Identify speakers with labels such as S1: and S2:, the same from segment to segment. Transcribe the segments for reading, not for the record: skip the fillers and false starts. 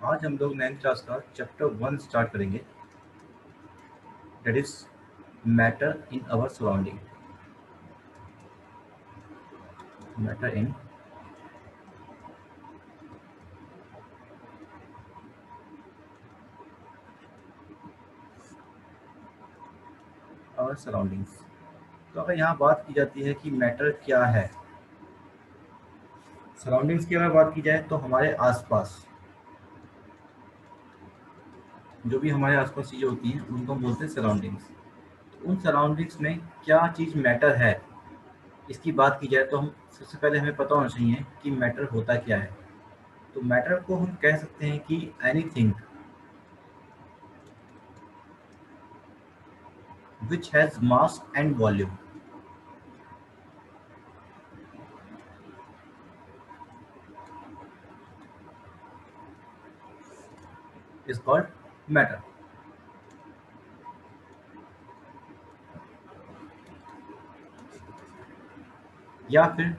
S1: आज हम लोग 9th क्लास का चैप्टर 1 स्टार्ट करेंगे, that is matter in our surrounding. Matter in our surroundings. तो अगर यहाँ बात की जाती है कि मैटर क्या है, सराउंडिंग्स की अगर बात की जाए तो हमारे आसपास जो भी हमारे आसपास चीज़ें होती हैं उनको हम बोलते हैं सराउंडिंग्स। तो उन सराउंडिंग्स में क्या चीज़ मैटर है, इसकी बात की जाए तो हम सबसे पहले हमें पता होना चाहिए कि मैटर होता क्या है। तो मैटर को हम कह सकते हैं कि anything which has mass and volume is called matter। या फिर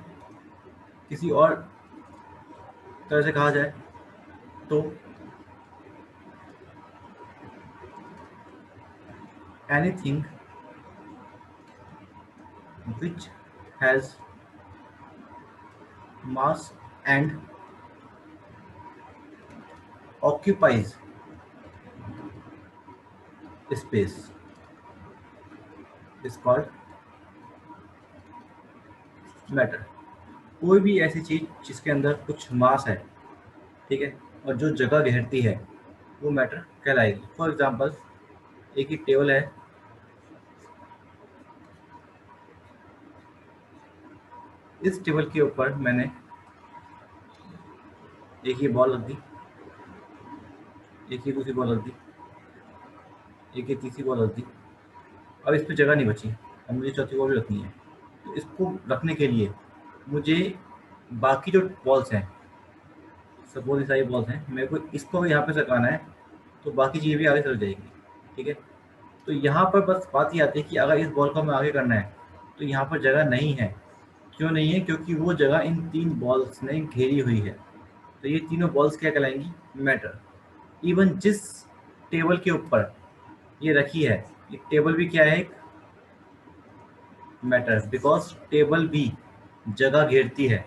S1: किसी और तरह से कहा जाए तो anything which has mass and occupies space is called matter। कोई भी ऐसी चीज़ जिसके अंदर कुछ मास है, ठीक है, और जो जगह घेरती है, वो मैटर कहलाएगी। फॉर एग्जांपल, एक ही टेबल है, इस टेबल के ऊपर मैंने एक ये बॉल रख दी, एक ये दूसरी बॉल रख दी, एक ये तीसरी बॉल रख दी। अब इस पे जगह नहीं बची, अब मुझे चौथी बॉल भी रखनी है। तो इसको रखने के लिए मुझे बाकी जो बॉल्स हैं, सपोज ये सारी बॉल्स हैं, मेरे को इसको भी यहाँ पे सरकाना है, तो बाकी चीज़ें भी आगे चल जाएगी। ठीक है, तो यहाँ पर बस बात ये आती है कि अगर इस बॉल को हमें आगे करना है तो यहाँ पर जगह नहीं है। क्यों नहीं है? क्योंकि वो जगह इन तीन बॉल्स ने घेरी हुई है। तो ये तीनों बॉल्स क्या कहलाएंगी? मैटर। इवन जिस टेबल के ऊपर ये रखी है, ये टेबल भी क्या है? एक मैटर, बिकॉज टेबल भी जगह घेरती है।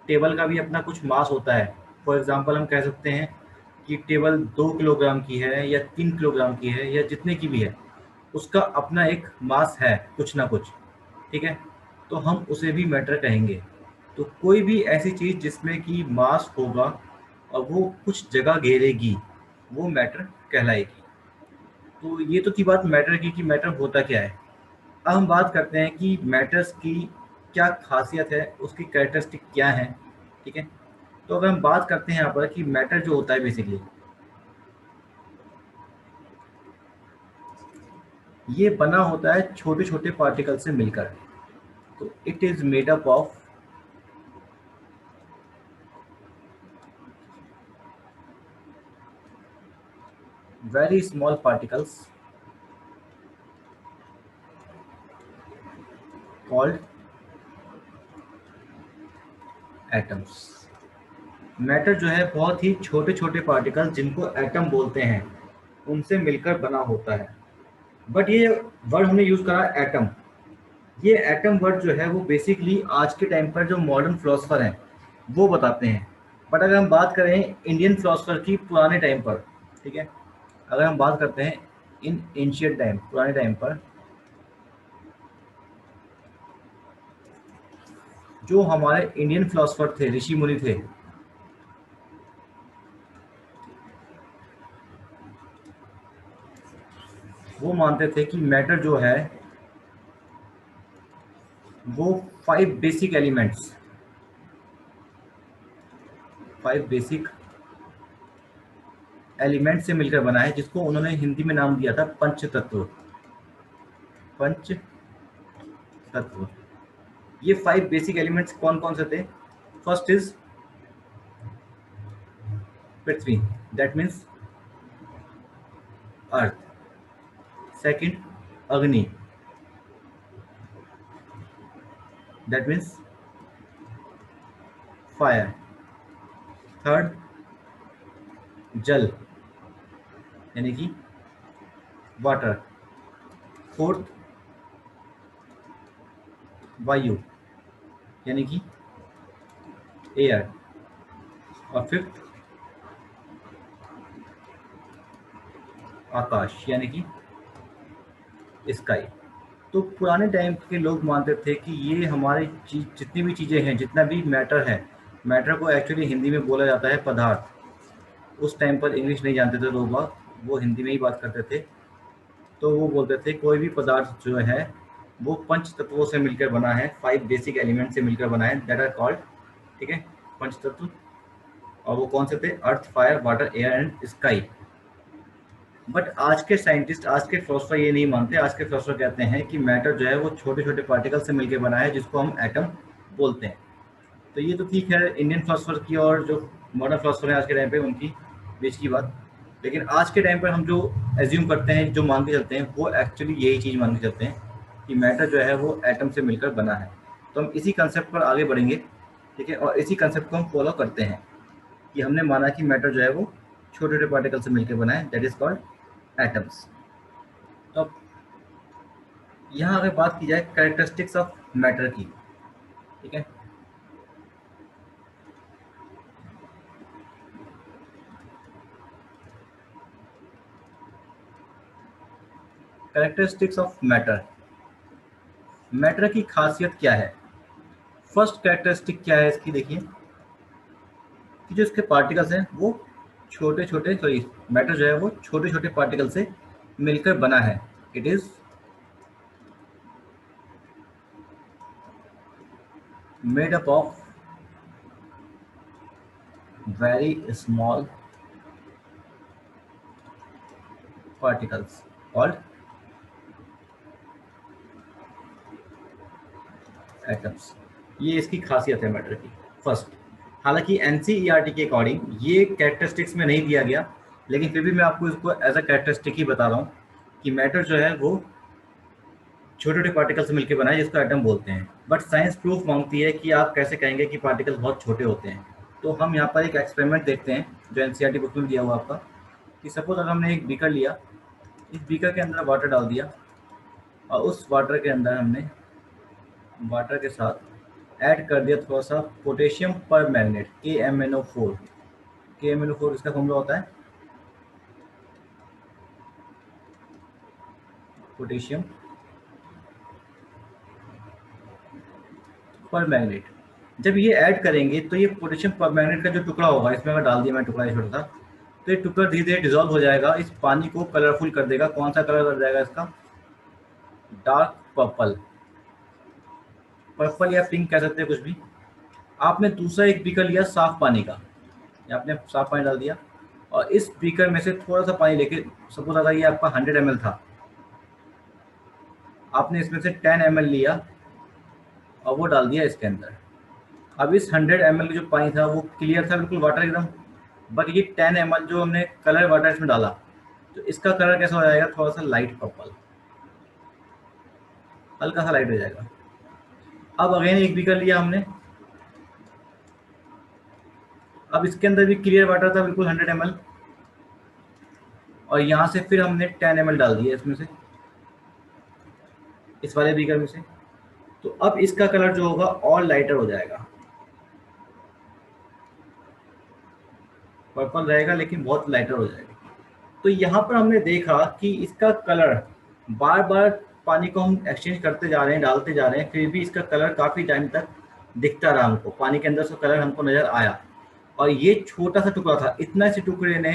S1: टेबल का भी अपना कुछ मास होता है। फॉर एग्जांपल हम कह सकते हैं कि टेबल 2 किलोग्राम की है या 3 किलोग्राम की है या जितने की भी है, उसका अपना एक मास है, कुछ ना कुछ। ठीक है, तो हम उसे भी मैटर कहेंगे। तो कोई भी ऐसी चीज़ जिसमें कि मास होगा और वो कुछ जगह घेरेगी, वो मैटर कहलाएगी। तो ये तो थी बात मैटर की कि मैटर होता क्या है। अब हम बात करते हैं कि मैटर्स की क्या खासियत है, उसकी कैरेक्टरिस्टिक क्या है। ठीक है, तो अगर हम बात करते हैं यहाँ पर कि मैटर जो होता है बेसिकली, ये बना होता है छोटे छोटे पार्टिकल से मिलकर। तो it is made up of very small particles called atoms. Matter जो है बहुत ही छोटे छोटे पार्टिकल जिनको एटम बोलते हैं, उनसे मिलकर बना होता है। बट ये वर्ड हमने यूज करा एटम। ये एटम वर्ड जो है वो बेसिकली आज के टाइम पर जो मॉडर्न फिलोसफर हैं वो बताते हैं। बट अगर हम बात करें इंडियन फिलोसफर की पुराने टाइम पर, ठीक है, अगर हम बात करते हैं इन एंशियंट टाइम, पुराने टाइम पर जो हमारे इंडियन फिलोसफर थे, ऋषि मुनि थे, वो मानते थे कि मैटर जो है वो 5 बेसिक एलिमेंट्स, 5 बेसिक एलिमेंट से मिलकर बना है, जिसको उन्होंने हिंदी में नाम दिया था पंच तत्व। पंच तत्व। ये 5 बेसिक एलिमेंट्स कौन कौन से थे? First is Prithvi, that means earth. Second अग्नि, दैट मीन्स फायर। थर्ड जल यानी कि वाटर, फोर्थ वायु यानी कि एयर, और फिफ्थ आकाश यानी कि स्काई। तो पुराने टाइम के लोग मानते थे कि ये हमारी चीज, जितनी भी चीज़ें हैं, जितना भी मैटर है, मैटर को एक्चुअली हिंदी में बोला जाता है पदार्थ। उस टाइम पर इंग्लिश नहीं जानते थे लोग बाग, वो हिंदी में ही बात करते थे। तो वो बोलते थे कोई भी पदार्थ जो है वो पंच तत्वों से मिलकर बना है, 5 बेसिक एलिमेंट से मिलकर बना है, दैट आर कॉल्ड, ठीक है, पंच तत्व। और वो कौन से थे? Earth, fire, water, air and sky. But आज के साइंटिस्ट, आज के फिलोसफर ये नहीं मानते। आज के फिलोसफर कहते हैं कि मैटर जो है वो छोटे छोटे पार्टिकल से मिलकर बना है, जिसको हम एटम बोलते हैं। तो ये तो ठीक है इंडियन फिलोसफर की और जो मॉडर्न फिलोसफर है आज के टाइम पे, उनकी बीच की बात। लेकिन आज के टाइम पर हम जो एज्यूम करते हैं, जो मान के चलते हैं, वो एक्चुअली यही चीज़ मान के चलते हैं कि मैटर जो है वो एटम से मिलकर बना है। तो हम इसी कंसेप्ट पर आगे बढ़ेंगे, ठीक है, और इसी कंसेप्ट को हम फॉलो करते हैं कि हमने माना कि मैटर जो है वो छोटे छोटे पार्टिकल से मिलकर बना है, दैट इज कॉल्ड एटम्स। तो अब यहाँ अगर बात की जाए कैरेक्टरिस्टिक्स ऑफ मैटर की, ठीक है, कैरेक्टरिस्टिक्स ऑफ मैटर, मैटर की खासियत क्या है? फर्स्ट कैरेक्टरिस्टिक क्या है इसकी, देखिए कि जो इसके पार्टिकल्स हैं वो छोटे छोटे, सॉरी, मैटर जो है वो छोटे छोटे पार्टिकल से मिलकर बना है। It is made up of very small particles called atoms. ये इसकी खासियत है मैटर की, फर्स्ट। हालांकि एनसीईआरटी के अकॉर्डिंग ये कैरेक्टरिस्टिक्स में नहीं दिया गया, लेकिन फिर भी मैं आपको इसको एज अ कैरेक्टरिस्टिक ही बता रहा हूँ कि मैटर जो है वो छोटे छोटे पार्टिकल से मिलकर बना है, जिसको एटम बोलते हैं। बट साइंस प्रूफ मांगती है कि आप कैसे कहेंगे कि पार्टिकल्स बहुत छोटे होते हैं। तो हम यहाँ पर एक एक्सपेरिमेंट देखते हैं जो एनसीईआरटी बुक में दिया हुआ आपका, कि सपोज अगर हमने एक बीकर लिया, इस बीकर के अंदर वाटर डाल दिया, और उस वाटर के अंदर हमने वाटर के साथ ऐड कर दिया थोड़ा सा पोटेशियम पर मैग्नेट, KMnO4। KMnO4 इसका फॉर्मूला होता है पोटेशियम पर मैग्नेट। जब ये ऐड करेंगे तो ये पोटेशियम पर मैग्नेट का जो टुकड़ा होगा, इसमें अगर डाल दिया मैं टुकड़ा, ये छोटा सा, तो ये टुकड़ा धीरे धीरे डिजोल्व हो जाएगा, इस पानी को कलरफुल कर देगा। कौन सा कलर कर जाएगा इसका? डार्क पर्पल, पर्पल या पिंक कह सकते हैं, कुछ भी। आपने दूसरा एक बीकर लिया साफ पानी का, या आपने साफ पानी डाल दिया, और इस बीकर में से थोड़ा सा पानी लेके, सपोज अगर ये आपका 100 ml था, आपने इसमें से 10 ml लिया और वो डाल दिया इसके अंदर। अब इस 100 ml जो पानी था वो क्लियर था, बिल्कुल वाटर एकदम। बट ये 10 ml जो हमने कलर वाटर इसमें डाला, तो इसका कलर कैसा हो जाएगा? थोड़ा सा लाइट पर्पल, हल्का सा लाइट हो जाएगा। अब अगेन एक बीकर लिया हमने, अब इसके अंदर भी क्लियर वाटर था बिल्कुल 100 ml, और यहाँ से फिर हमने 10 ml डाल दिया इसमें से, इस वाले बीकर में से। तो अब इसका कलर जो होगा और लाइटर हो जाएगा, पर्पल रहेगा लेकिन बहुत लाइटर हो जाएगा। तो यहाँ पर हमने देखा कि इसका कलर, बार बार पानी को हम एक्सचेंज करते जा रहे हैं, डालते जा रहे हैं, फिर भी इसका कलर काफ़ी टाइम तक दिखता रहा हमको, पानी के अंदर से कलर हमको नज़र आया। और ये छोटा सा टुकड़ा था, इतना से टुकड़े ने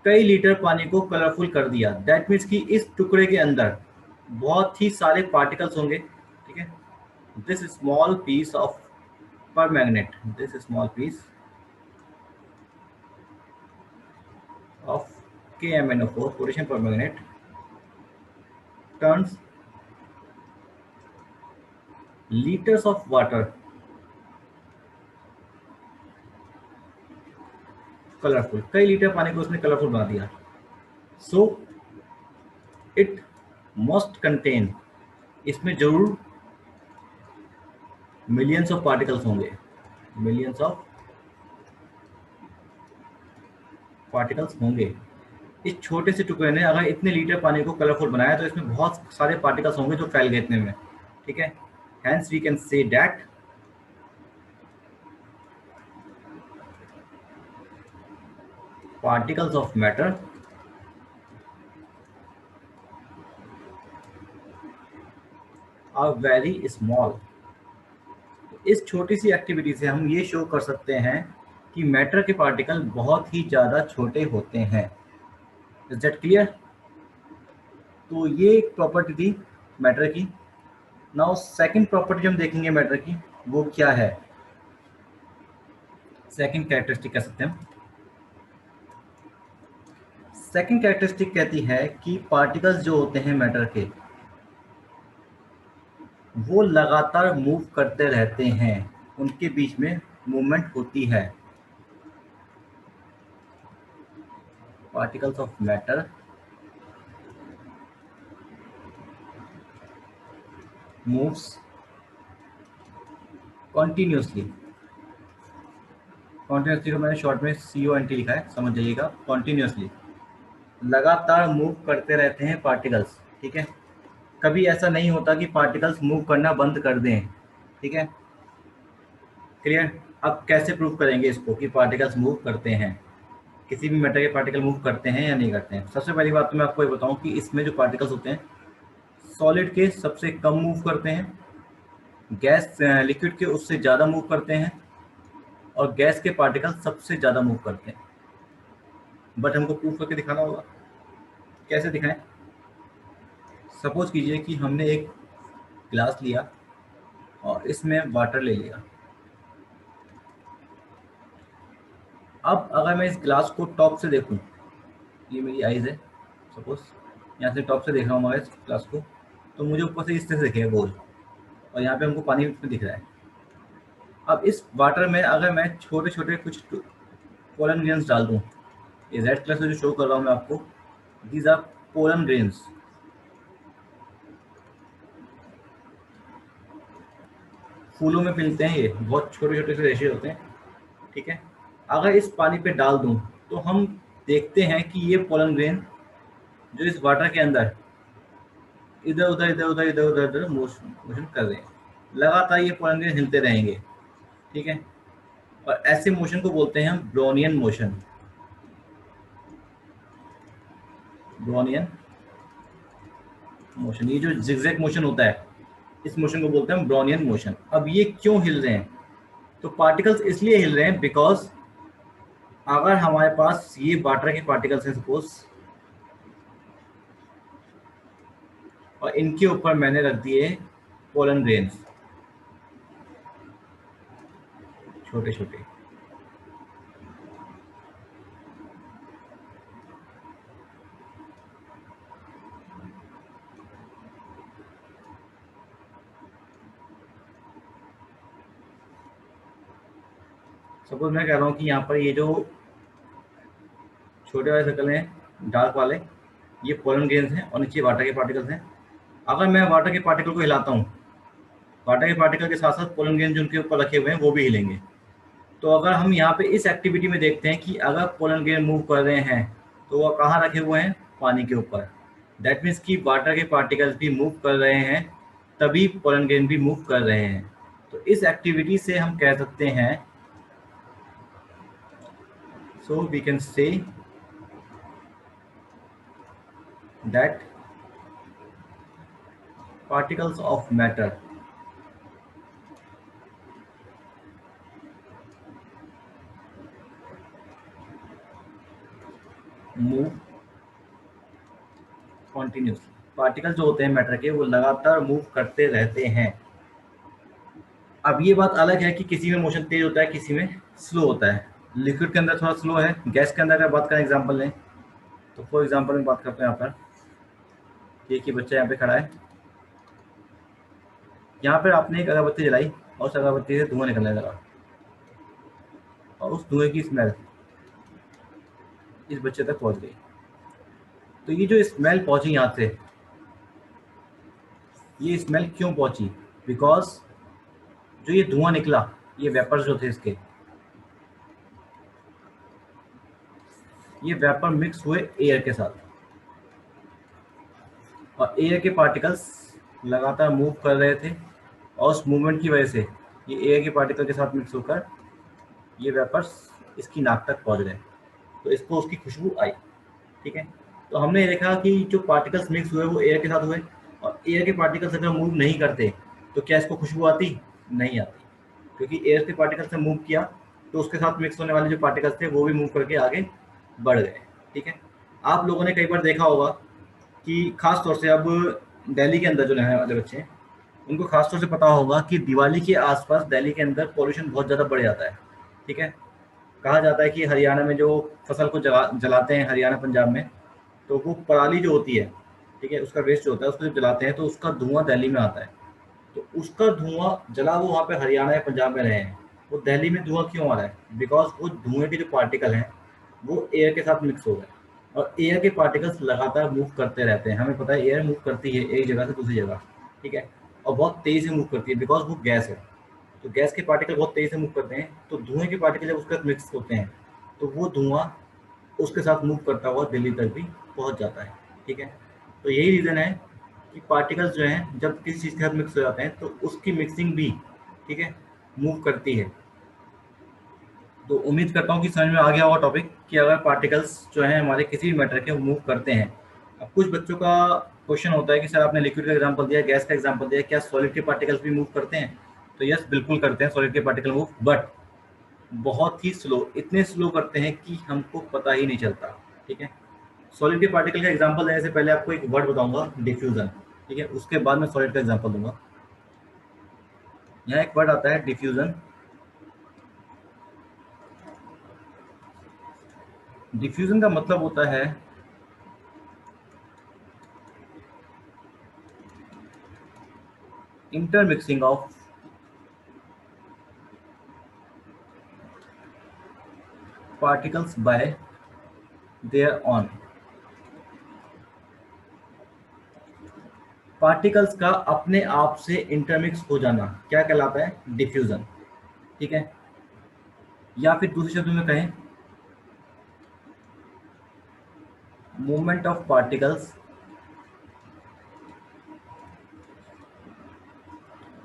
S1: कई लीटर पानी को कलरफुल कर दिया। दैट मीन्स कि इस टुकड़े के अंदर बहुत ही सारे पार्टिकल्स होंगे, ठीक है। This small piece of permanganate, this small piece of KMnO4 potassium permanganate turns liters of water colourful. कई लीटर पानी को उसने कलरफुल बना दिया। सो इट मस्ट कंटेन, इसमें जरूर मिलियंस ऑफ पार्टिकल्स होंगे, मिलियंस ऑफ पार्टिकल्स होंगे। इस छोटे से टुकड़े ने अगर इतने लीटर पानी को कलरफुल बनाया तो इसमें बहुत सारे पार्टिकल्स होंगे जो फैल गए इतने में। ठीक है, hence we can say that particles of matter are very small. इस छोटी सी एक्टिविटी से हम ये शो कर सकते हैं कि मैटर के पार्टिकल बहुत ही ज़्यादा छोटे होते हैं। Is that clear? तो ये एक प्रॉपर्टी थी मैटर की। नाउ सेकंड प्रॉपर्टी हम देखेंगे मैटर की, वो क्या है? सेकंड कैरेक्टरिस्टिक कह सकते हैं हम। सेकंड कैरेक्टरिस्टिक कहती है कि पार्टिकल्स जो होते हैं मैटर के, वो लगातार मूव करते रहते हैं, उनके बीच में मूवमेंट होती है। Particles of matter moves continuously. Continuously को मैंने शॉर्ट में CONT लिखा है, समझ जाइएगा। कॉन्टिन्यूसली लगातार मूव करते रहते हैं पार्टिकल्स। ठीक है, कभी ऐसा नहीं होता कि पार्टिकल्स मूव करना बंद कर दें। ठीक है, क्लियर? अब कैसे प्रूव करेंगे इसको कि पार्टिकल्स मूव करते हैं, किसी भी मैटर के पार्टिकल मूव करते हैं या नहीं करते हैं? सबसे पहली बात तो मैं आपको ये बताऊं कि इसमें जो पार्टिकल्स होते हैं सॉलिड के सबसे कम मूव करते हैं, गैस लिक्विड के उससे ज़्यादा मूव करते हैं, और गैस के पार्टिकल सबसे ज़्यादा मूव करते हैं। बट हमको प्रूफ करके दिखाना होगा। कैसे दिखाएं? सपोज कीजिए कि हमने एक ग्लास लिया और इसमें वाटर ले लिया। अब अगर मैं इस ग्लास को टॉप से देखूं, ये मेरी आइज़ है, सपोज यहाँ से टॉप से देख रहा हूँ मैं इस ग्लास को, तो मुझे ऊपर से इस तरह से दिखेगा गोल, और यहाँ पे हमको पानी में दिख रहा है। अब इस वाटर में अगर मैं छोटे छोटे कुछ पोलन ग्रेन्स डाल दूँ, ये रेड कलर से जो शो कर रहा हूँ मैं आपको, दीज आर पोलन ग्रेन्स। फूलों में मिलते हैं, ये बहुत छोटे छोटे से रेशे होते हैं। ठीक है, अगर इस पानी पे डाल दूं तो हम देखते हैं कि ये पोलन ग्रेन जो इस वाटर के अंदर इधर उधर इधर उधर इधर उधर इधर मोशन कर रहे हैं। लगातार ये पोलन ग्रेन हिलते रहेंगे। ठीक है, और ऐसे मोशन को बोलते हैं हम ब्रोनियन मोशन। ब्रोनियन मोशन, ये जो जिगजैग मोशन होता है, इस मोशन को बोलते हैं ब्रोनियन मोशन। अब ये क्यों हिल रहे हैं? तो पार्टिकल्स इसलिए हिल रहे हैं बिकॉज अगर हमारे पास ये वाटर के पार्टिकल्स हैं सपोज, और इनके ऊपर मैंने रख दिए पोलन ग्रेन्स छोटे छोटे, सपोज मैं कह रहा हूँ कि यहाँ पर ये जो छोटे वाले सर्कल हैं डार्क वाले, ये पोलन ग्रेन्स हैं और नीचे वाटर के पार्टिकल्स हैं। अगर मैं वाटर के पार्टिकल को हिलाता हूँ, वाटर के पार्टिकल के साथ साथ पोलन ग्रेन जो उनके ऊपर रखे हुए हैं वो भी हिलेंगे। तो अगर हम यहाँ पे इस एक्टिविटी में देखते हैं कि अगर पोलन ग्रेन मूव कर रहे हैं तो वो कहाँ रखे हुए हैं? पानी के ऊपर। दैट मीन्स कि वाटर के पार्टिकल्स भी मूव कर रहे हैं, तभी पोलन ग्रेन भी मूव कर रहे हैं। तो इस एक्टिविटी से हम कह सकते हैं, so we can say that particles of matter move continuously। Particle जो होते हैं मैटर के वो लगातार मूव करते रहते हैं। अब ये बात अलग है कि किसी में मोशन तेज होता है, किसी में स्लो होता है। लिक्विड के अंदर थोड़ा स्लो है, गैस के अंदर अगर बात करें एग्जांपल लें तो फॉर एग्जांपल में बात करते हैं यहाँ पर, एक ही बच्चा यहाँ पे खड़ा है, यहाँ पर आपने एक अगरबत्ती जलाई और उस अगरबत्ती से धुआं निकलने लगा, और उस धुएं की स्मेल इस बच्चे तक पहुँच गई। तो ये जो स्मेल पहुँची यहाँ से, ये स्मेल क्यों पहुँची? बिकॉज जो ये धुआं निकला, ये वेपर्स जो थे इसके, ये वेपर मिक्स हुए एयर के साथ, और एयर के पार्टिकल्स लगातार मूव कर रहे थे, और उस मूवमेंट की वजह से ये एयर के पार्टिकल के साथ मिक्स होकर ये वेपर्स इसकी नाक तक पहुंच गए, तो इसको उसकी खुशबू आई। ठीक है, तो हमने देखा कि जो पार्टिकल्स मिक्स हुए वो एयर के साथ हुए, और एयर के पार्टिकल्स अगर मूव नहीं करते तो क्या इसको खुशबू आती? नहीं आती, क्योंकि एयर के पार्टिकल्स ने मूव किया तो उसके साथ मिक्स होने वाले जो पार्टिकल्स थे वो भी मूव करके आगे बढ़ गए। ठीक है, आप लोगों ने कई बार देखा होगा कि खास तौर से अब दिल्ली के अंदर जो रहने वाले बच्चे हैं उनको खास तौर से पता होगा कि दिवाली के आसपास दिल्ली के अंदर पॉल्यूशन बहुत ज़्यादा बढ़ जाता है। ठीक है, कहा जाता है कि हरियाणा में जो फसल को जलाते हैं, हरियाणा पंजाब में, तो वो पराली जो होती है, ठीक है, उसका वेस्ट जो होता है उसको जब जलाते हैं तो उसका धुआं दिल्ली में आता है। तो उसका धुआं जला वो वहाँ पे हरियाणा या पंजाब में रहे हैं, वो दिल्ली में धुआं क्यों आ रहा है? बिकॉज वो धुएं के जो पार्टिकल हैं वो एयर के साथ मिक्स हो गए, और एयर के पार्टिकल्स लगातार मूव करते रहते हैं। हमें पता है एयर मूव करती है एक जगह से दूसरी जगह, ठीक है, और बहुत तेज़ी से मूव करती है बिकॉज वो गैस है। तो गैस के पार्टिकल बहुत तेज़ी से मूव करते हैं, तो धुएं के पार्टिकल जब उसके साथ मिक्स होते हैं तो वो धुआं उसके साथ मूव करता हुआ दिल्ली तक भी पहुंच जाता है। ठीक है, तो यही रीज़न है कि पार्टिकल्स जो हैं जब किसी चीज़ के साथ मिक्स हो जाते हैं तो उसकी मिक्सिंग भी, ठीक है, मूव करती है। तो उम्मीद करता हूँ कि समझ में आ गया होगा टॉपिक, कि अगर पार्टिकल्स जो हैं हमारे किसी भी मैटर के मूव करते हैं। अब कुछ बच्चों का क्वेश्चन होता है कि सर आपने लिक्विड का एग्जांपल दिया, गैस का एग्जांपल दिया, क्या सॉलिड के पार्टिकल्स भी मूव करते हैं? तो यस, बिल्कुल करते हैं सॉलिड के पार्टिकल मूव, बट बहुत ही स्लो, इतने स्लो करते हैं कि हमको पता ही नहीं चलता। ठीक है, सॉलिड के पार्टिकल का एग्जांपल देने से पहले आपको एक वर्ड बताऊंगा, डिफ्यूजन। ठीक है, उसके बाद मैं सॉलिड का एग्जांपल दूंगा। यहाँ एक वर्ड आता है डिफ्यूजन। डिफ्यूजन का मतलब होता है intermixing of particles bye there on. Particles का अपने आप से इंटरमिक्स हो जाना क्या कहलाता है? डिफ्यूजन। ठीक है, या फिर दूसरे शब्दों में कहें, movement of particles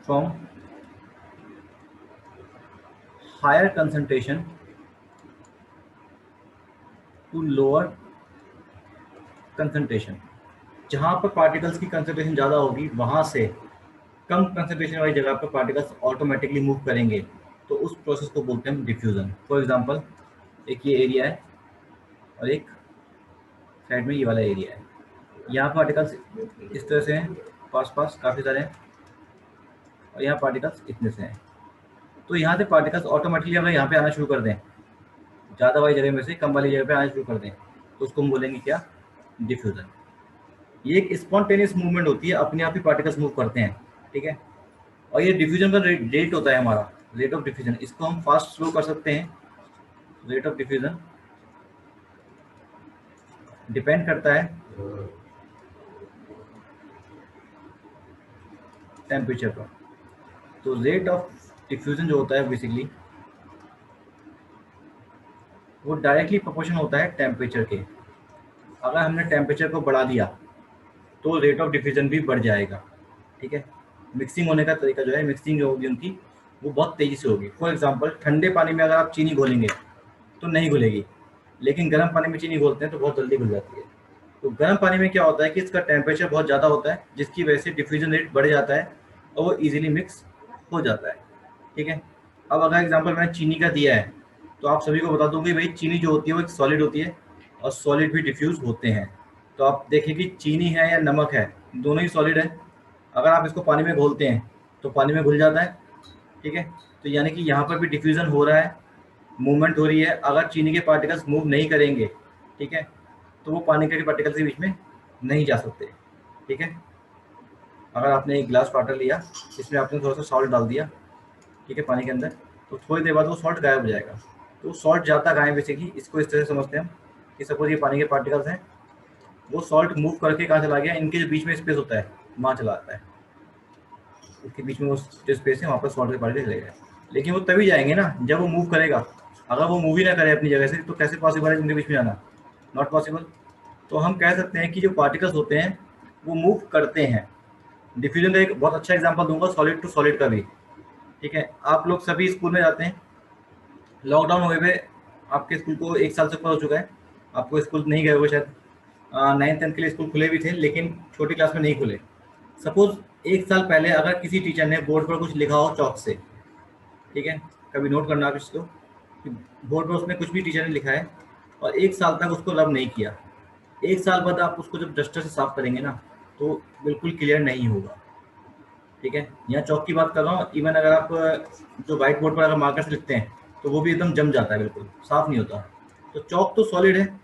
S1: from higher concentration to lower concentration. जहां पर पार्टिकल्स की कंसंट्रेशन ज़्यादा होगी वहां से कम कंसंट्रेशन वाली जगह पर पार्टिकल्स ऑटोमेटिकली मूव करेंगे, तो उस प्रोसेस को बोलते हैं डिफ्यूजन। फॉर एग्जांपल, एक ये एरिया है और एक साइड में ये वाला एरिया है, यहाँ पार्टिकल्स इस तरह से हैं, पास पास काफ़ी सारे हैं, और यहाँ पार्टिकल्स इतने से हैं। तो यहाँ से पार्टिकल्स ऑटोमेटिकली अगर यहाँ पे आना शुरू कर दें, ज़्यादा वाली जगह में से कम वाली जगह पे आना शुरू कर दें, तो उसको हम बोलेंगे क्या? डिफ्यूजन। ये एक स्पॉन्टेनियस मूवमेंट होती है, अपने आप ही पार्टिकल्स मूव करते हैं। ठीक है, और ये डिफ्यूजन का रेट होता है हमारा, रेट ऑफ डिफ्यूजन। इसको हम फास्ट स्लो कर सकते हैं। रेट ऑफ डिफ्यूजन डिपेंड करता है टेम्परेचर पर। तो रेट ऑफ डिफ्यूजन जो होता है बेसिकली वो डायरेक्टली प्रोपोर्शन होता है टेम्परेचर के। अगर हमने टेम्परेचर को बढ़ा दिया तो रेट ऑफ डिफ्यूजन भी बढ़ जाएगा। ठीक है, मिक्सिंग होने का तरीका जो है, मिक्सिंग जो होगी उनकी वो बहुत तेज़ी से होगी। फॉर एग्जांपल, ठंडे पानी में अगर आप चीनी घोलेंगे तो नहीं घुलेगी, लेकिन गर्म पानी में चीनी घोलते हैं तो बहुत जल्दी घुल जाती है। तो गर्म पानी में क्या होता है कि इसका टेम्परेचर बहुत ज़्यादा होता है, जिसकी वजह से डिफ्यूजन रेट बढ़ जाता है और वो ईजिली मिक्स हो जाता है। ठीक है, अब अगर एग्जाम्पल मैंने चीनी का दिया है तो आप सभी को बता दूँ कि भाई चीनी जो होती है वो एक सॉलिड होती है, और सॉलिड भी डिफ्यूज़ होते हैं। तो आप देखिए कि चीनी है या नमक है, दोनों ही सॉलिड है। अगर आप इसको पानी में घोलते हैं तो पानी में घुल जाता है। ठीक है, तो यानी कि यहाँ पर भी डिफ्यूज़न हो रहा है, मूवमेंट हो रही है। अगर चीनी के पार्टिकल्स मूव नहीं करेंगे, ठीक है, तो वो पानी के पार्टिकल्स के बीच में नहीं जा सकते। ठीक है, अगर आपने एक गिलास वाटर लिया, इसमें आपने थोड़ा सा सॉल्ट डाल दिया, ठीक है, पानी के अंदर, तो थोड़ी देर बाद वो सॉल्ट गायब हो जाएगा। तो सॉल्ट जाता कहाँ है बेसिकली, इसको इस तरह से समझते हैं हम कि सपोज ये पानी के पार्टिकल्स हैं, वो सॉल्ट मूव करके कहाँ चला गया, इनके जो बीच में स्पेस होता है वहाँ चला आता है। इसके बीच में वो जो स्पेस है वहाँ पर सॉल्ट के पार्टिकल चले गए, लेकिन वो तभी जाएंगे ना जब वो मूव करेगा। अगर वो मूव ही ना करे अपनी जगह से तो कैसे पॉसिबल है उनके बीच में जाना? Not possible. तो हम कह सकते हैं कि जो पार्टिकल्स होते हैं वो मूव करते हैं। डिफ्यूजन का एक बहुत अच्छा एग्जांपल दूंगा सॉलिड टू सॉलिड का भी। ठीक है, आप लोग सभी स्कूल में जाते हैं, लॉकडाउन हुए हुए आपके स्कूल को 1 साल से ऊपर हो चुका है, आपको स्कूल नहीं गए हुए शायद, 9th 10th के लिए स्कूल खुले भी थे लेकिन छोटी क्लास में नहीं खुले। सपोज 1 साल पहले अगर किसी टीचर ने बोर्ड पर कुछ लिखा हो चौक से, ठीक है, कभी नोट करना आप इसको, कि बोर्ड पर उसने कुछ भी टीचर ने लिखा है और 1 साल तक उसको रब नहीं किया, 1 साल बाद आप उसको जब डस्टर से साफ करेंगे ना तो बिल्कुल क्लियर नहीं होगा। ठीक है, यहाँ चौक की बात कर रहा हूँ, इवन अगर आप जो व्हाइट बोर्ड पर अगर मार्कर से लिखते हैं तो वो भी एकदम जम जाता है, बिल्कुल साफ नहीं होता। तो चौक तो सॉलिड है,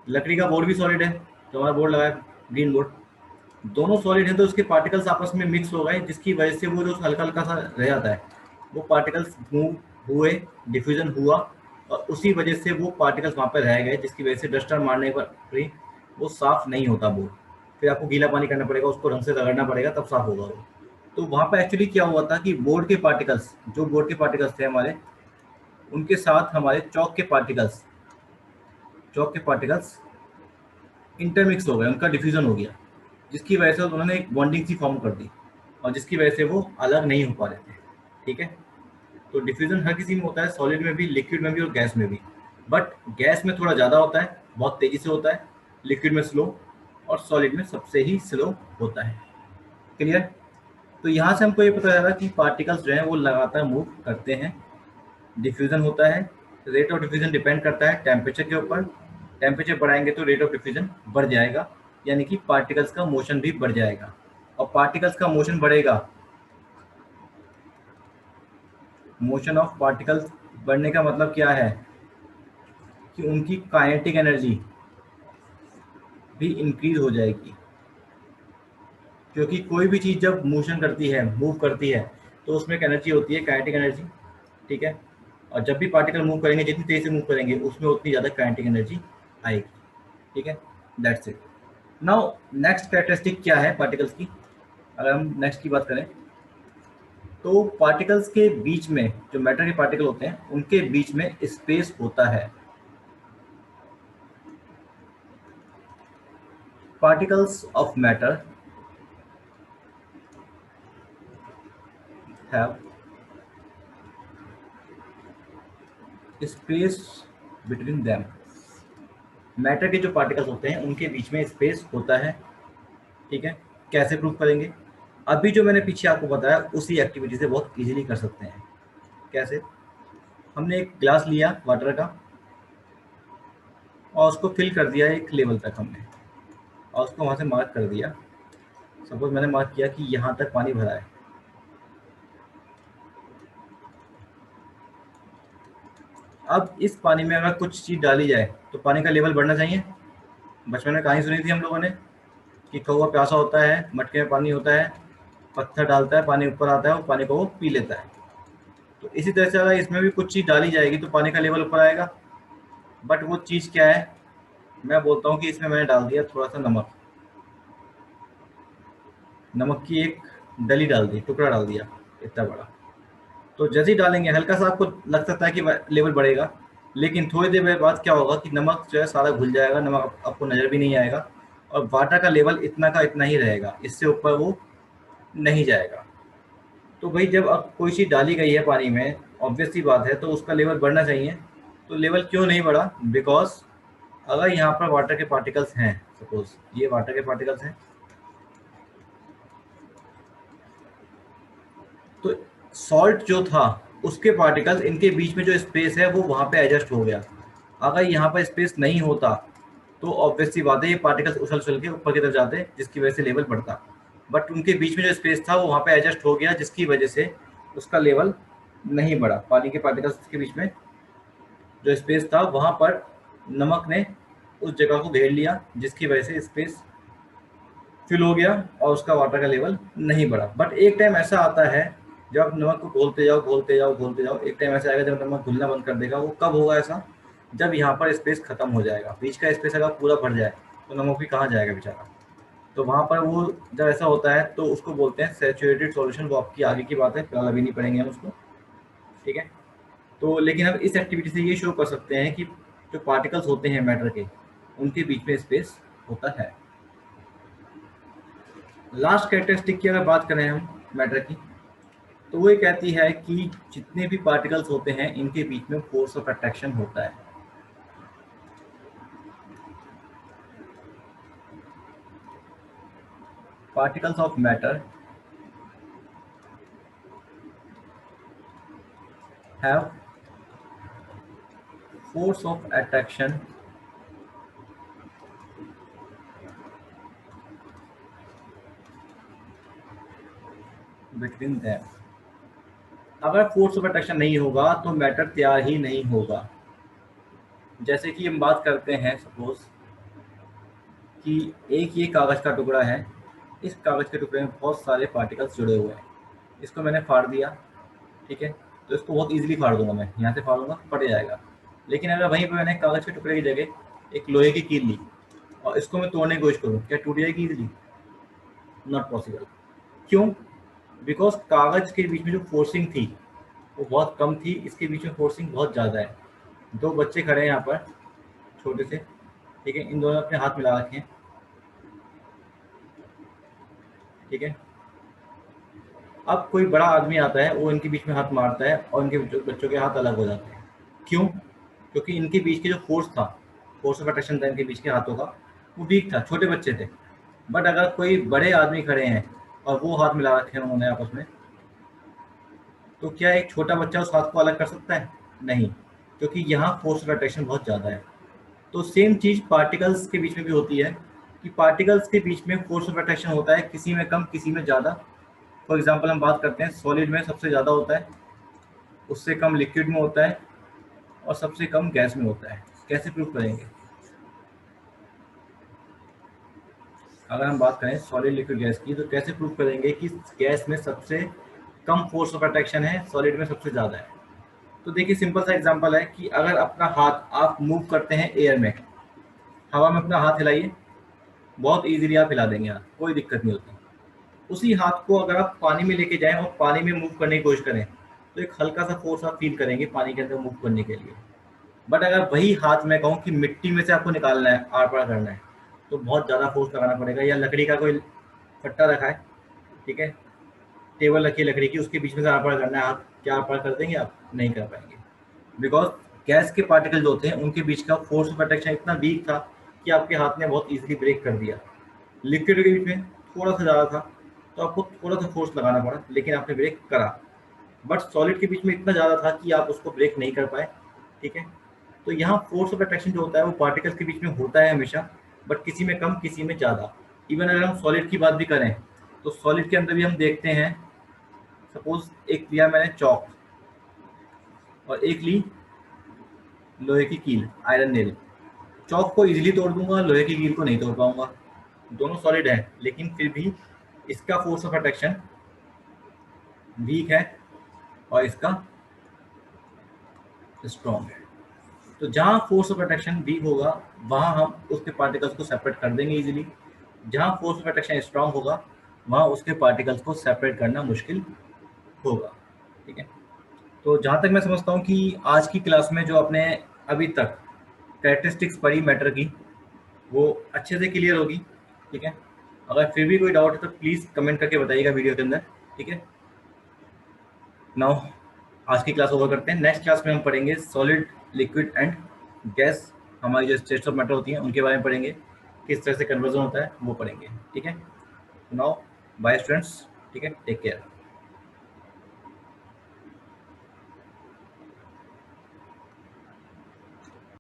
S1: लकड़ी का बोर्ड भी सॉलिड है, जो हमारा बोर्ड लगा है ग्रीन बोर्ड, दोनों सॉलिड हैं, तो उसके पार्टिकल्स आपस में मिक्स हो गए जिसकी वजह से वो जो हल्का हल्का सा रह जाता है वो पार्टिकल्स मूव हुए, डिफ्यूजन हुआ और उसी वजह से वो पार्टिकल्स वहाँ पर रह गए जिसकी वजह से डस्टर मारने पर भी वो साफ नहीं होता बोर्ड। फिर आपको गीला पानी करना पड़ेगा, उसको रंग से रगड़ना पड़ेगा तब साफ होगा वो। तो वहाँ पर एक्चुअली क्या हुआ था कि बोर्ड के पार्टिकल्स, जो बोर्ड के पार्टिकल्स थे हमारे, उनके साथ हमारे चौक के पार्टिकल्स इंटरमिक्स हो गए, उनका डिफ्यूजन हो गया जिसकी वजह से उन्होंने एक बॉन्डिंग सी फॉर्म कर दी और जिसकी वजह से वो अलग नहीं हो पा रहे थे। ठीक है, तो डिफ्यूजन हर किसी में होता है, सॉलिड में भी, लिक्विड में भी और गैस में भी। बट गैस में थोड़ा ज़्यादा होता है, बहुत तेज़ी से होता है, लिक्विड में स्लो और सॉलिड में सबसे ही स्लो होता है। क्लियर? तो यहाँ से हमको ये पता चला कि पार्टिकल्स जो हैं वो लगातार मूव करते हैं, डिफ्यूजन होता है, रेट ऑफ डिफ्यूजन डिपेंड करता है टेम्परेचर के ऊपर, टेम्परेचर बढ़ाएंगे तो रेट ऑफ डिफ्यूजन बढ़ जाएगा, यानी कि पार्टिकल्स का मोशन भी बढ़ जाएगा। और पार्टिकल्स का मोशन बढ़ेगा, मोशन ऑफ पार्टिकल्स बढ़ने का मतलब क्या है कि उनकी काइनेटिक एनर्जी भी इंक्रीज हो जाएगी, क्योंकि कोई भी चीज़ जब मोशन करती है, मूव करती है, तो उसमें एक एनर्जी होती है, काइनेटिक एनर्जी। ठीक है, और जब भी पार्टिकल मूव करेंगे, जितनी तेज़ी से मूव करेंगे उसमें उतनी ज़्यादा काइनेटिक एनर्जी आएगी। ठीक है, that's it. Now next characteristic क्या है पार्टिकल्स की, अगर हम नेक्स्ट की बात करें तो पार्टिकल्स के बीच में, जो मैटर के पार्टिकल होते हैं उनके बीच में स्पेस होता है। Particles of matter have space between them. Matter के जो पार्टिकल्स होते हैं उनके बीच में स्पेस होता है। ठीक है, कैसे प्रूव करेंगे? अभी जो मैंने पीछे आपको बताया उसी एक्टिविटी से बहुत इजीली कर सकते हैं। कैसे? हमने एक ग्लास लिया वाटर का और उसको फिल कर दिया एक लेवल तक हमने, और उसको वहाँ से मार्क कर दिया। सपोज मैंने मार्क किया कि यहाँ तक पानी भरा है। अब इस पानी में अगर कुछ चीज़ डाली जाए तो पानी का लेवल बढ़ना चाहिए। बचपन में कहानी सुनी थी हम लोगों ने कि कौवा प्यासा होता है, मटके में पानी होता है, पत्थर डालता है, पानी ऊपर आता है, वो पानी को वो पी लेता है। तो इसी तरह से अगर इसमें भी कुछ चीज़ डाली जाएगी तो पानी का लेवल ऊपर आएगा। बट वो चीज़ क्या है? मैं बोलता हूँ कि इसमें मैंने डाल दिया थोड़ा सा नमक, नमक की एक डली डाल दी, टुकड़ा डाल दिया इतना बड़ा। तो जैसे ही डालेंगे हल्का सा आपको लग सकता है कि लेवल बढ़ेगा, लेकिन थोड़ी देर बाद क्या होगा कि नमक जो है सारा घुल जाएगा, नमक आपको नज़र भी नहीं आएगा और वाटर का लेवल इतना का इतना ही रहेगा, इससे ऊपर वो नहीं जाएगा। तो भाई जब अब कोई चीज़ डाली गई है पानी में, ऑब्वियस सी बात है तो उसका लेवल बढ़ना चाहिए। तो लेवल क्यों नहीं बढ़ा? बिकॉज अगर यहाँ पर वाटर के पार्टिकल्स हैं, सपोज ये वाटर के पार्टिकल्स हैं, तो सॉल्ट जो था उसके पार्टिकल्स, इनके बीच में जो स्पेस है वो वहाँ पे एडजस्ट हो गया। अगर यहाँ पर स्पेस नहीं होता तो ऑब्वियस सी बात है ये पार्टिकल्स उछल उछल के ऊपर की तरफ जाते जिसकी वजह से लेवल बढ़ता। बट उनके बीच में जो स्पेस था वो वहाँ पे एडजस्ट हो गया जिसकी वजह से उसका लेवल नहीं बढ़ा। पानी के पार्टिकल्स के बीच में जो स्पेस था वहाँ पर नमक ने उस जगह को घेर लिया जिसकी वजह से स्पेस फिल हो गया और उसका वाटर का लेवल नहीं बढ़ा। बट एक टाइम ऐसा आता है जब आप नमक को घोलते जाओ घोलते जाओ घोलते जाओ, एक टाइम ऐसा आएगा जब नमक घुलना बंद कर देगा। वो कब होगा ऐसा? जब यहाँ पर स्पेस खत्म हो जाएगा, बीच का स्पेस अगर पूरा भर जाए तो नमक भी कहाँ जाएगा बेचारा। तो वहाँ पर वो जब ऐसा होता है तो उसको बोलते हैं सैचुरेटेड सॉल्यूशन। वो आपकी आगे की बात है, फिलहाल अभी नहीं पढ़ेंगे हम उसको। ठीक है, तो लेकिन हम इस एक्टिविटी से ये शो कर सकते हैं कि जो पार्टिकल्स होते हैं मैटर के, उनके बीच में स्पेस होता है। लास्ट कैरेक्टरिस्टिक की अगर बात करें हम मैटर की, तो वो ये कहती है कि जितने भी पार्टिकल्स होते हैं इनके बीच में फोर्स ऑफ अट्रैक्शन होता है। Particles of matter have force of attraction between them। अगर फोर्स ऑफ अट्रैक्शन नहीं होगा तो मैटर तैयार ही नहीं होगा। जैसे कि हम बात करते हैं सपोज कि एक ये कागज का टुकड़ा है, इस कागज के टुकड़े में बहुत सारे पार्टिकल्स जुड़े हुए हैं, इसको मैंने फाड़ दिया, ठीक है, तो इसको बहुत इजीली फाड़ दूंगा, मैं यहाँ से फाड़ूंगा फट जाएगा। लेकिन अगर वहीं पर मैंने कागज के टुकड़े की जगह एक लोहे की कील ली और इसको मैं तोड़ने की कोशिश करूँ, क्या टूट जाएगी इजीली? Not possible. क्यों? बिकॉज कागज के बीच में जो फोर्सिंग थी वो बहुत कम थी, इसके बीच में फोर्सिंग बहुत ज़्यादा है। दो बच्चे खड़े हैं यहाँ पर छोटे से, ठीक है, इन दोनों ने अपने हाथ मिला रखे हैं, ठीक है। अब कोई बड़ा आदमी आता है, वो इनके बीच में हाथ मारता है और इनके बच्चों के हाथ अलग हो जाते हैं। क्यों? क्योंकि इनके बीच के जो फोर्स था, फोर्स ऑफ अट्रैक्शन था इनके बीच के हाथों का, वो वीक था, छोटे बच्चे थे। बट अगर कोई बड़े आदमी खड़े हैं और वो हाथ मिला रखे हैं उन्होंने आपस में, तो क्या एक छोटा बच्चा उस हाथ को अलग कर सकता है? नहीं, क्योंकि यहाँ फोर्स ऑफ अट्रैक्शन बहुत ज़्यादा है। तो सेम चीज़ पार्टिकल्स के बीच में भी होती है कि पार्टिकल्स के बीच में फोर्स ऑफ अट्रैक्शन होता है, किसी में कम किसी में ज़्यादा। फॉर एग्जांपल हम बात करते हैं सॉलिड में सबसे ज़्यादा होता है, उससे कम लिक्विड में होता है और सबसे कम गैस में होता है। कैसे प्रूव करेंगे? अगर हम बात करें सॉलिड लिक्विड गैस की, तो कैसे प्रूव करेंगे कि गैस में सबसे कम फोर्स ऑफ अट्रैक्शन है, सॉलिड में सबसे ज़्यादा है? तो देखिए सिंपल सा एग्जांपल है कि अगर अपना हाथ आप मूव करते हैं एयर में, हवा में अपना हाथ हिलाइए, बहुत इजीली आप हिला देंगे, हाथ कोई दिक्कत नहीं होती। उसी हाथ को अगर आप पानी में लेके जाएं और पानी में मूव करने की कोशिश करें, तो एक हल्का सा फोर्स आप फील करेंगे पानी के अंदर मूव करने के लिए। बट अगर वही हाथ मैं कहूँ कि मिट्टी में से आपको निकालना है, आर पार करना है, तो बहुत ज़्यादा फोर्स लगाना पड़ेगा। या लकड़ी का कोई फट्टा रखा है, ठीक है, टेबल रखी है लकड़ी की, उसके बीच में से आर पार करना है, हाथ क्या आर पार कर देंगे आप? नहीं कर पाएंगे। बिकॉज गैस के पार्टिकल जो होते हैं उनके बीच का फोर्स ऑफ अट्रैक्शन इतना वीक था कि आपके हाथ ने बहुत इजीली ब्रेक कर दिया। लिक्विड के बीच में थोड़ा सा ज़्यादा था, तो आपको थोड़ा सा फोर्स लगाना पड़ा, लेकिन आपने ब्रेक करा। बट सॉलिड के बीच में इतना ज़्यादा था कि आप उसको ब्रेक नहीं कर पाए, ठीक है। तो यहाँ फोर्स ऑफ अट्रैक्शन जो होता है वो पार्टिकल्स के बीच में होता है हमेशा, बट किसी में कम किसी में ज़्यादा। इवन अगर हम सॉलिड की बात भी करें, तो सॉलिड के अंदर भी हम देखते हैं, सपोज एक लिया मैंने चौक और एक ली लोहे की कील, आयरन नेल। चौक को इजीली तोड़ दूंगा, लोहे की कील को नहीं तोड़ पाऊंगा। दोनों सॉलिड है, लेकिन फिर भी इसका फोर्स ऑफ अट्रैक्शन वीक है और इसका स्ट्रॉन्ग है। तो जहाँ फोर्स ऑफ अट्रैक्शन वीक होगा वहाँ हम उसके पार्टिकल्स को सेपरेट कर देंगे इजीली। जहाँ फोर्स ऑफ अट्रैक्शन स्ट्रॉन्ग होगा वहाँ उसके पार्टिकल्स को सेपरेट करना मुश्किल होगा, ठीक है। तो जहाँ तक मैं समझता हूँ कि आज की क्लास में जो आपने अभी तक कैरेक्टरिस्टिक्स पढ़ी मैटर की, वो अच्छे से क्लियर होगी, ठीक है। अगर फिर भी कोई डाउट है तो प्लीज़ कमेंट करके बताइएगा वीडियो के अंदर, ठीक है। नाउ आज की क्लास ओवर करते हैं। नेक्स्ट क्लास में हम पढ़ेंगे सॉलिड, लिक्विड एंड गैस, हमारी जो स्टेट्स ऑफ मैटर होती हैं उनके बारे में पढ़ेंगे, किस तरह से कन्वर्जन होता है वो पढ़ेंगे, ठीक है। नाउ बाय स्टूडेंट्स, ठीक है, टेक केयर।